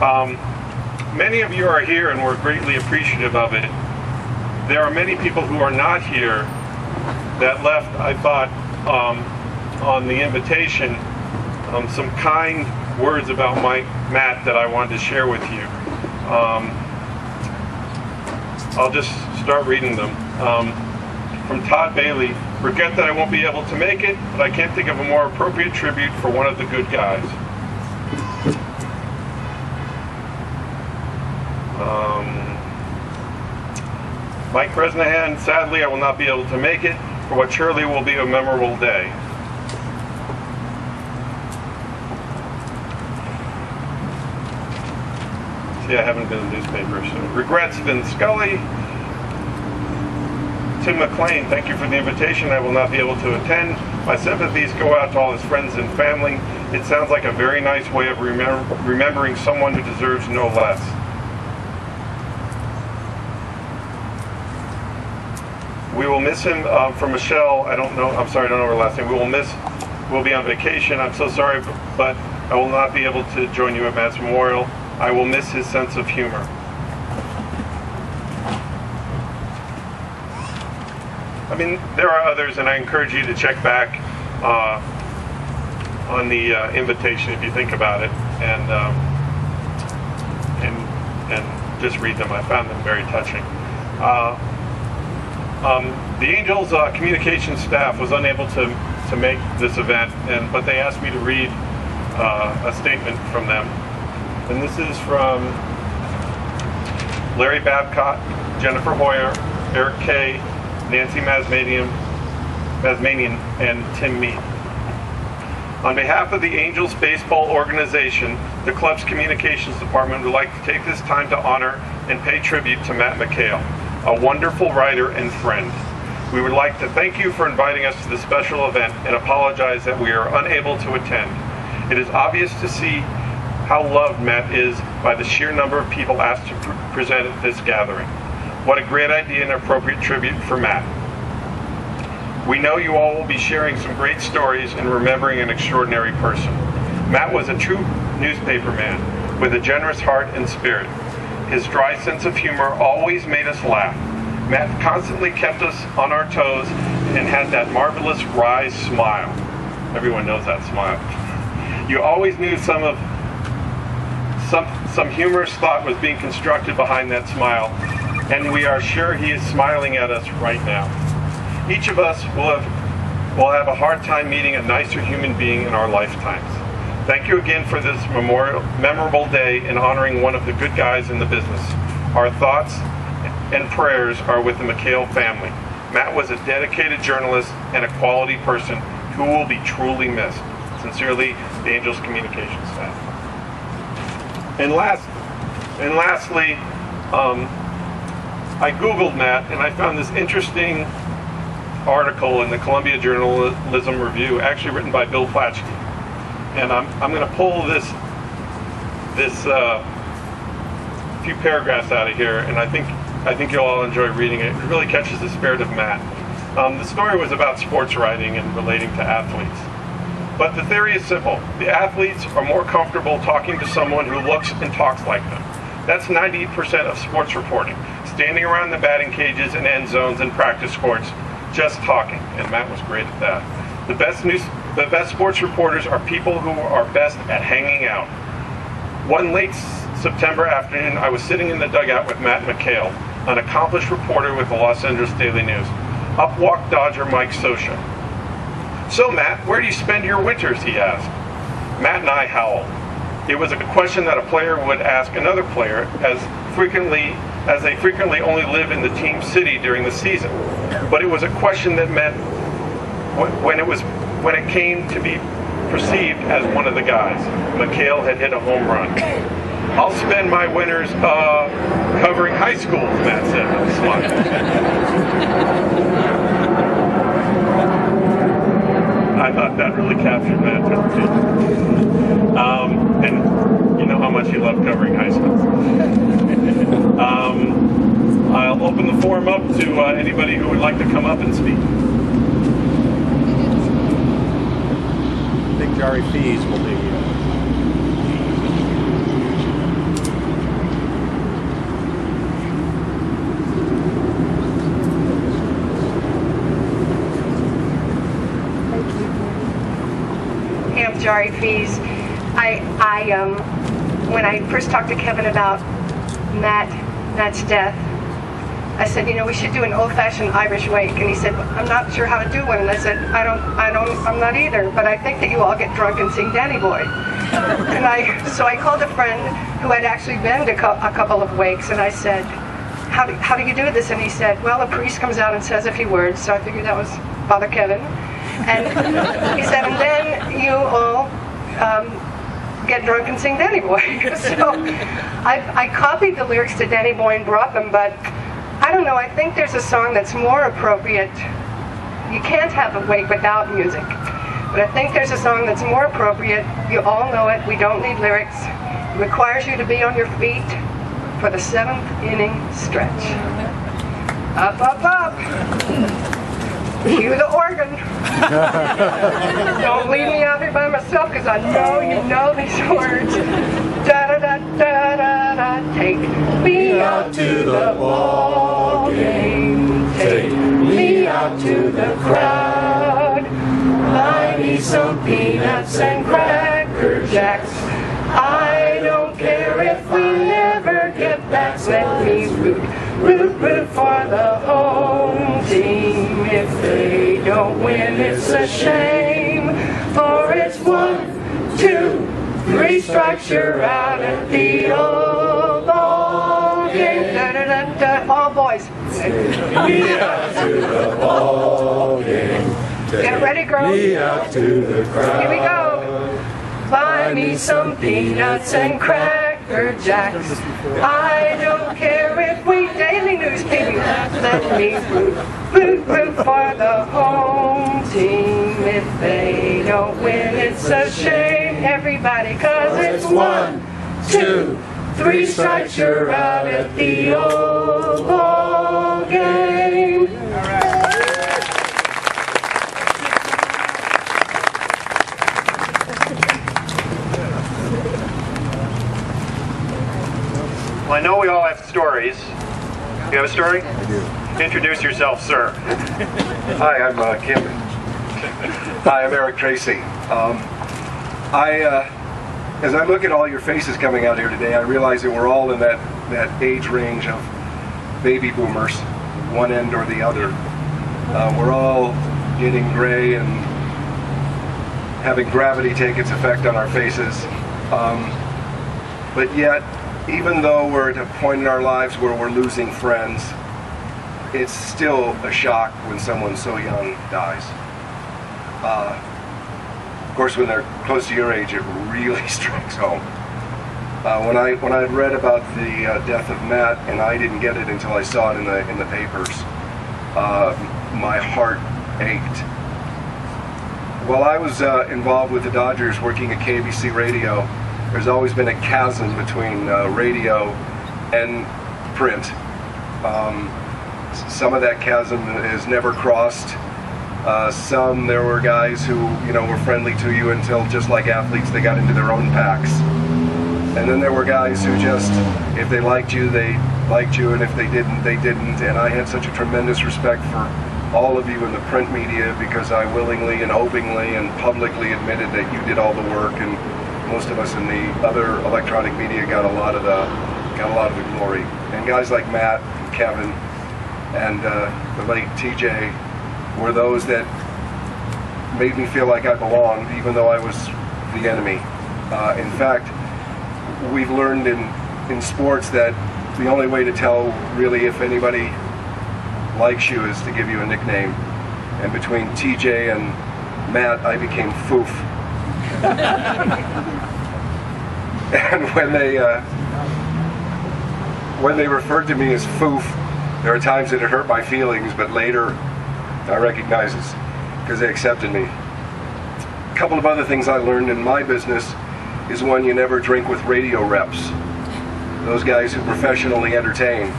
Many of you are here and we're greatly appreciative of it. There are many people who are not here that left, I thought, on the invitation, some kind words about Matt that I wanted to share with you. I'll just start reading them. From Todd Bailey: regret that I won't be able to make it, but I can't think of a more appropriate tribute for one of the good guys. Mike Bresnahan: sadly I will not be able to make it for what surely will be a memorable day. See, I haven't been in the newspaper, so regrets, Vin Scully. Tim McLean: thank you for the invitation. I will not be able to attend. My sympathies go out to all his friends and family. It sounds like a very nice way of remembering someone who deserves no less. We will miss him. From McHale, I don't know her last name. We'll be on vacation. I'm so sorry, but I will not be able to join you at Matt's memorial. I will miss his sense of humor. I mean, there are others, and I encourage you to check back on the invitation if you think about it, and just read them. I found them very touching. The Angels communications staff was unable to make this event, but they asked me to read a statement from them. And this is from Larry Babcock, Jennifer Hoyer, Eric Kay, Nancy Masmanian, and Tim Mead. On behalf of the Angels Baseball Organization, the club's communications department would like to take this time to honor and pay tribute to Matt McHale, a wonderful writer and friend. We would like to thank you for inviting us to this special event and apologize that we are unable to attend. It is obvious to see how loved Matt is by the sheer number of people asked to present at this gathering. What a great idea and appropriate tribute for Matt. We know you all will be sharing some great stories and remembering an extraordinary person. Matt was a true newspaper man with a generous heart and spirit. His dry sense of humor always made us laugh. Matt constantly kept us on our toes and had that marvelous wry smile. Everyone knows that smile. You always knew some humorous thought was being constructed behind that smile, and we are sure he is smiling at us right now. Each of us will have a hard time meeting a nicer human being in our lifetimes. Thank you again for this memorable day in honoring one of the good guys in the business. Our thoughts and prayers are with the McHale family. Matt was a dedicated journalist and a quality person who will be truly missed. Sincerely, the Angels communications staff. And lastly, I Googled Matt and I found this interesting article in the Columbia Journalism Review, actually written by Bill Platchkey. And I'm going to pull this few paragraphs out of here, and I think you'll all enjoy reading it. It really catches the spirit of Matt. The story was about sports writing and relating to athletes. But the theory is simple. The athletes are more comfortable talking to someone who looks and talks like them. That's 90% of sports reporting. Standing around the batting cages and end zones and practice courts, just talking. And Matt was great at that. The best sports reporters are people who are best at hanging out. One late September afternoon, I was sitting in the dugout with Matt McHale, an accomplished reporter with the Los Angeles Daily News. Up walked Dodger Mike Scioscia. "So Matt, where do you spend your winters?" he asked. Matt and I howled. It was a question that a player would ask another player, as they frequently only live in the team city during the season. But it was a question that meant when it came to be perceived as one of the guys. McHale had hit a home run. "I'll spend my winters covering high schools," Matt said with a smile. I thought that really captured Matt. And you know how much he loved covering high schools. I'll open the forum up to anybody who would like to come up and speak. I think Jerry Fees will be Jari fees. When I first talked to Kevin about Matt's death, I said, you know, we should do an old-fashioned Irish wake, and he said, I'm not sure how to do one. And I said, I'm not either, but I think that you all get drunk and sing Danny Boy. And so I called a friend who had actually been to a couple of wakes, and I said, how do you do this? And he said, well, a priest comes out and says a few words. So I figured that was Father Kevin. And he said, and then you all get drunk and sing Danny Boy. So I copied the lyrics to Danny Boy and brought them, but I don't know, I think there's a song that's more appropriate. You can't have a wake without music. But I think there's a song that's more appropriate. You all know it. We don't need lyrics. It requires you to be on your feet for the 7th inning stretch. Up, up, up. Cue the organ. Don't leave me out here by myself, because I know you know these words. Da da da da da da. Take me out to the ball game. Take me out to the crowd. Buy me some peanuts and Cracker Jacks. I don't care if we never get back. Let me root for the home team. If they don't win, it's a shame. For it's 1, 2, 3 strikes, you're out at the old ball game. Da, da, da, da. All boys. Me out to the ball game. Get ready, girls. Me out to the crowd. Here we go. Buy me some peanuts and Cracker Jacks. I don't care if we daily news people. Let me root for the home team. If they don't win, it's a shame, everybody, 'cause it's 1, 2, 3 strikes, you're out at the old ball game. All right. Well, I know we all have stories. You have a story? I do. Introduce yourself, sir. Hi, I'm Kim. Hi, I'm Eric Tracy. As I look at all your faces coming out here today, I realize that we're all in that age range of baby boomers, one end or the other. We're all getting gray and having gravity take its effect on our faces. But yet, even though we're at a point in our lives where we're losing friends, it's still a shock when someone so young dies. Of course, when they're close to your age, it really strikes home. When I read about the death of Matt, and I didn't get it until I saw it in the papers, my heart ached. While I was involved with the Dodgers, working at KBC Radio, there's always been a chasm between radio and print. Some of that chasm is never crossed. Some, there were guys who, were friendly to you until, just like athletes, they got into their own packs. And then there were guys who just, if they liked you, and if they didn't, they didn't. And I had such a tremendous respect for all of you in the print media, because I willingly and openly and publicly admitted that you did all the work, and most of us in the other electronic media got a lot of the glory. And guys like Matt, and Kevin, and the late TJ were those that made me feel like I belonged, even though I was the enemy. In fact, we've learned in sports that the only way to tell really if anybody likes you is to give you a nickname. And between TJ and Matt, I became Foof. And when they referred to me as Foof, there are times that it hurt my feelings, but later I recognized it's because they accepted me. A couple of other things I learned in my business is, one, you never drink with radio reps, those guys who professionally entertain.